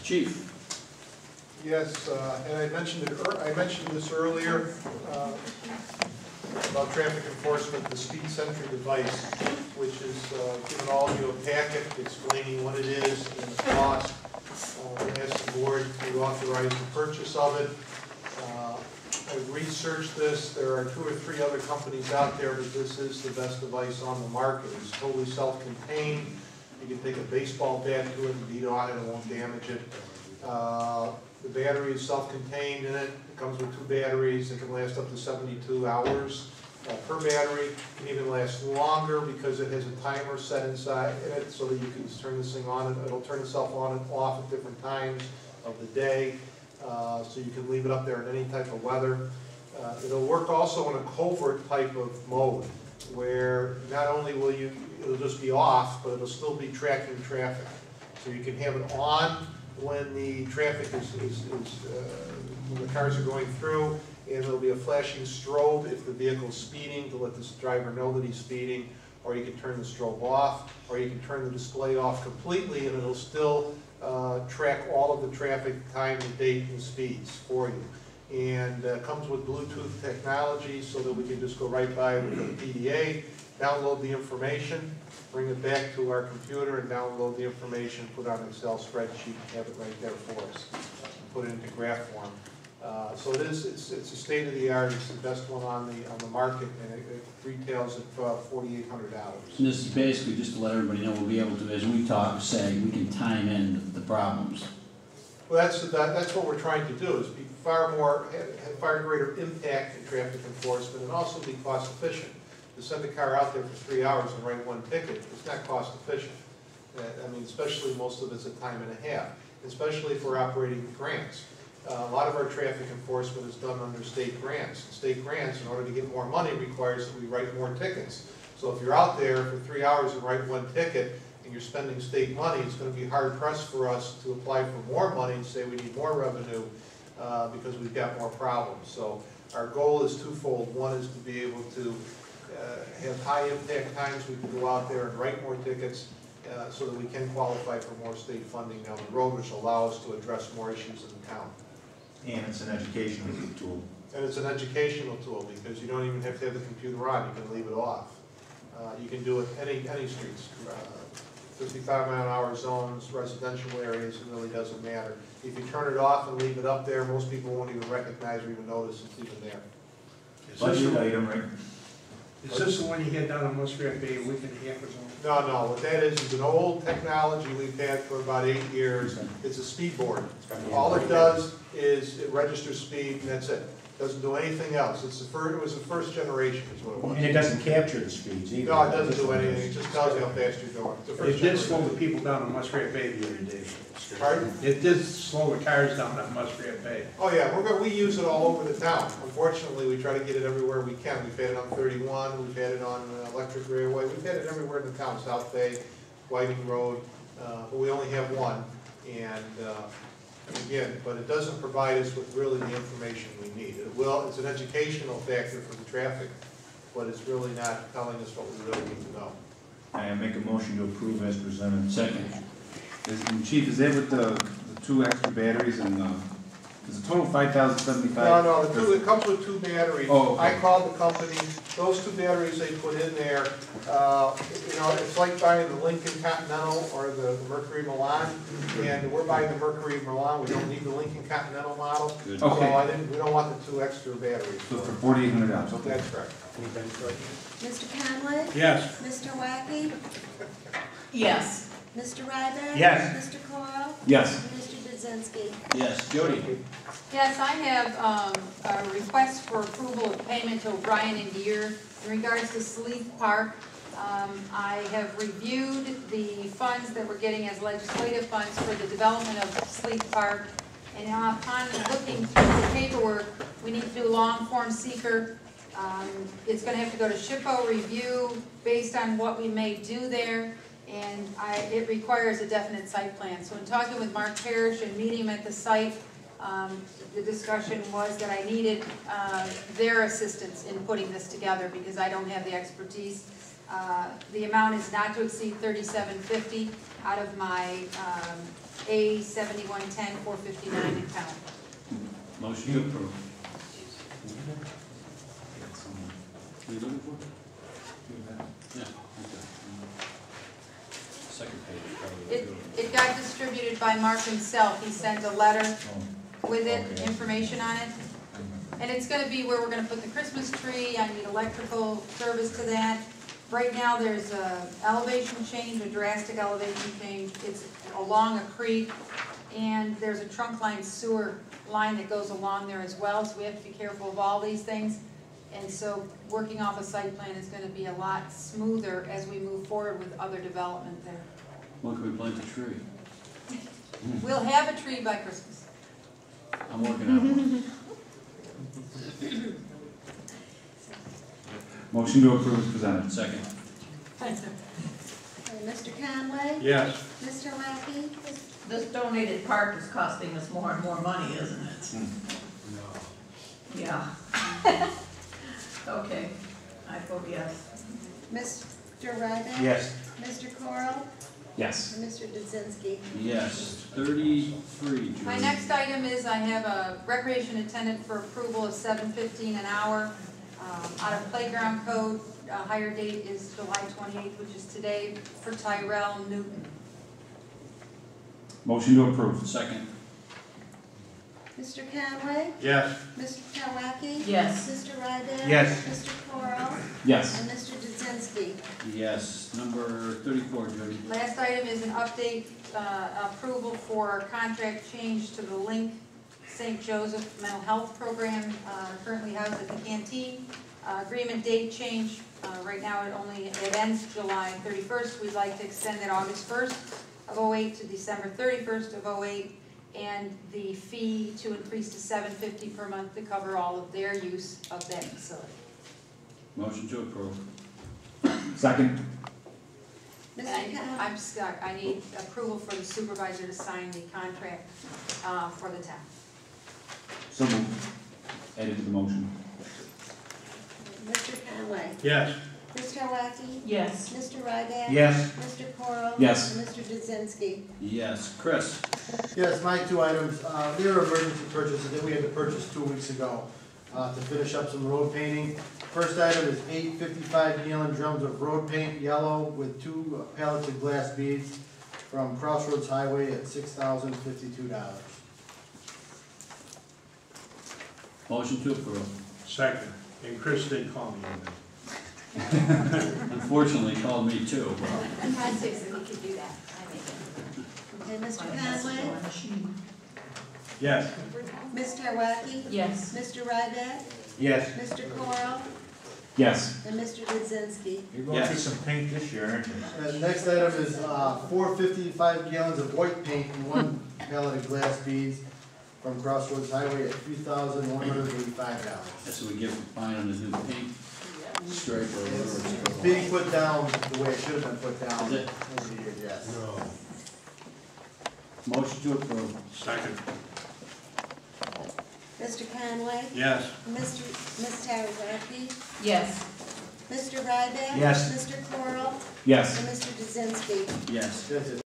Chief. Yes, and I mentioned this earlier about traffic enforcement, the Speed Sentry Device, which is given all of you a packet explaining what it is and the cost. I asked the board to authorize the purchase of it. I've researched this. There are 2 or 3 other companies out there, but this is the best device on the market. It's totally self-contained. You can take a baseball bat to it and beat on it, it won't damage it. The battery is self-contained in it. It comes with 2 batteries. It can last up to 72 hours per battery. It can even last longer because it has a timer set inside in it so that you can just turn this thing on. It'll turn itself on and off at different times of the day. So you can leave it up there in any type of weather. It'll work also in a covert type of mode where not only will it'll just be off, but it'll still be tracking traffic. So you can have it on when the traffic when the cars are going through, and there'll be a flashing strobe if the vehicle's speeding to let this driver know that he's speeding, or you can turn the strobe off, or you can turn the display off completely and it'll still track all of the traffic, time, and date, and speeds for you. And comes with Bluetooth technology so that we can just go right by with a PDA, download the information, bring it back to our computer and download the information, put on an Excel spreadsheet, have it right there for us, and put it into graph form. So it's a state of the art. It's the best one on the market, and it retails at $4,800. And this is basically just to let everybody know we'll be able to, as we talk, say we can time in the problems. Well, that's what we're trying to do, is be have far greater impact in traffic enforcement and also be cost efficient. To send a car out there for 3 hours and write 1 ticket, it's not cost efficient. I mean, especially most of it's a time and a half, especially if we're operating grants. A lot of our traffic enforcement is done under state grants. State grants, in order to get more money, requires that we write more tickets. So if you're out there for 3 hours and write 1 ticket, and you're spending state money, it's going to be hard pressed for us to apply for more money and say we need more revenue because we've got more problems. So our goal is twofold. One is to be able to have high impact times. We can go out there and write more tickets so that we can qualify for more state funding down the road, which will allow us to address more issues in the town. And it's an educational tool. And it's an educational tool because you don't even have to have the computer on. You can leave it off. You can do it any streets, 55-mile-an-hour zones, residential areas. It really doesn't matter. If you turn it off and leave it up there, most people won't even recognize or even notice it's even there. Budget item, right? Is this the one you had down on Muskrat Bay a week and a half or something? No. What that is an old technology we've had for about 8 years. It's a speed board. All it does is it registers speed, and that's it. Doesn't do anything else. It was the first generation, is what it was. And it doesn't capture the speeds either. No, it doesn't do anything. It just tells you how fast you're going. It's the first It did generation. slow the people down on Muskrat Bay the other day. Pardon? It did slow the cars down on Muskrat Bay. Oh yeah, we use it all over the town. Unfortunately, we try to get it everywhere we can. We've had it on 31, we've had it on Electric Railway, we've had it everywhere in the town, South Bay, Whiting Road, but we only have one. And again, but it doesn't provide us with really the information we need. It's an educational factor for the traffic, but it's really not telling us what we really need to know. I make a motion to approve as presented. Second. Chief, is that with the 2 extra batteries and is the total 5,075? No, it comes with 2 batteries. Oh, okay. I called the company. Those 2 batteries they put in there, it's like buying the Lincoln Continental or the Mercury Milan, and we're buying the Mercury Milan. We don't need the Lincoln Continental model. Good. So Okay. we don't want the 2 extra batteries. So for $4,800. Okay. That's correct. Mr. Conley? Yes. Mr. Wackey? Yes. Mr. Ryback? Yes. Mr. Coyle? Yes. And Mr. Budzinski? Yes. Jody. Yes, I have a request for approval of payment to O'Brien and Deere in regards to Sleeth Park. I have reviewed the funds that we're getting as legislative funds for the development of Sleeth Park, and upon looking through the paperwork, we need to do long form seeker. It's going to have to go to SHPO review based on what we may do there, and it requires a definite site plan. So in talking with Mark Parrish and meeting him at the site, the discussion was that I needed their assistance in putting this together because I don't have the expertise. The amount is not to exceed $3,750 out of my A7110-459 account. Motion to approve. What are you looking for? Yeah. Okay. Second page, probably. It got distributed by Mark himself. He sent a letter with it, Okay. information on it. And it's gonna be where we're gonna put the Christmas tree. I need electrical service to that. Right now, there's a elevation change, a drastic elevation change. It's along a creek, and there's a trunk line sewer line that goes along there as well, so we have to be careful of all these things. And so, working off a site plan is gonna be a lot smoother as we move forward with other development there. When can we plant the tree? We'll have a tree by Christmas. I'm working on it. Motion to approve is presented. Second. Okay, Mr. Conway? Yes. Mr. Lackey? This donated park is costing us more and more money, isn't it? Yeah. Okay, I vote yes. Mr. Ryback? Yes. Mr. Coral? Yes. And Mr. Dzinski? Yes, 33, Julie. My next item is I have a recreation attendant for approval of $7.15 an hour. Out of playground code, hire date is July 28th, which is today, for Tyrell Newton. Motion to approve. Second. Mr. Conway? Yes. Mr. Lackey? Yes. Mr. Ryback? Yes. Mr. Coral? Yes. And Mr. Dzinski? Yes, number 34, Judy. Last item is an update, approval for contract change to the Link St. Joseph Mental Health Program, currently housed at the canteen. Agreement date change, right now it ends July 31st. We'd like to extend it August 1st of '08 to December 31st of '08, and the fee to increase to $7.50 per month to cover all of their use of that facility. Motion to approve. Second. Mr. And Conway? I'm stuck. I need approval for the supervisor to sign the contract for the town. So moved. Added to the motion. Mr. Conway? Yes. Mr. Lackey? Yes. Mr. Ryback? Yes. Mr. Coral? Yes. And Mr. Dzinski? Yes, Chris. Yes, my two items, they are emergency purchases that we had to purchase 2 weeks ago to finish up some road painting. First item is 8 55-gallon drums of road paint, yellow, with 2 pallets of glass beads from Crossroads Highway at $6,052. Motion to approve. Second. And Chris didn't call me on that. Unfortunately, called me too. I said he could do that. I think. Okay, Mr. Conway? Yes. Mr. Lackey? Yes. Mr. Ryback? Yes. Mr. Coral? Yes. And Mr. Dzinski? You're going through some paint this year, aren't you? Next item is 4 55 gallons of white paint and 1 pallet of glass beads from Crossroads Highway at $3,185. That's what we get for buying on the new paint stripe or whatever it's It's called. being put down the way it should have been put down Is it? over the years, yes. Motion to approve. Second. Mr. Conway? Yes. Mr. Lackey? Yes. Mr. Ryback? Yes. Mr. Coral? Yes. And Mr. Dzinski? Yes. That's it.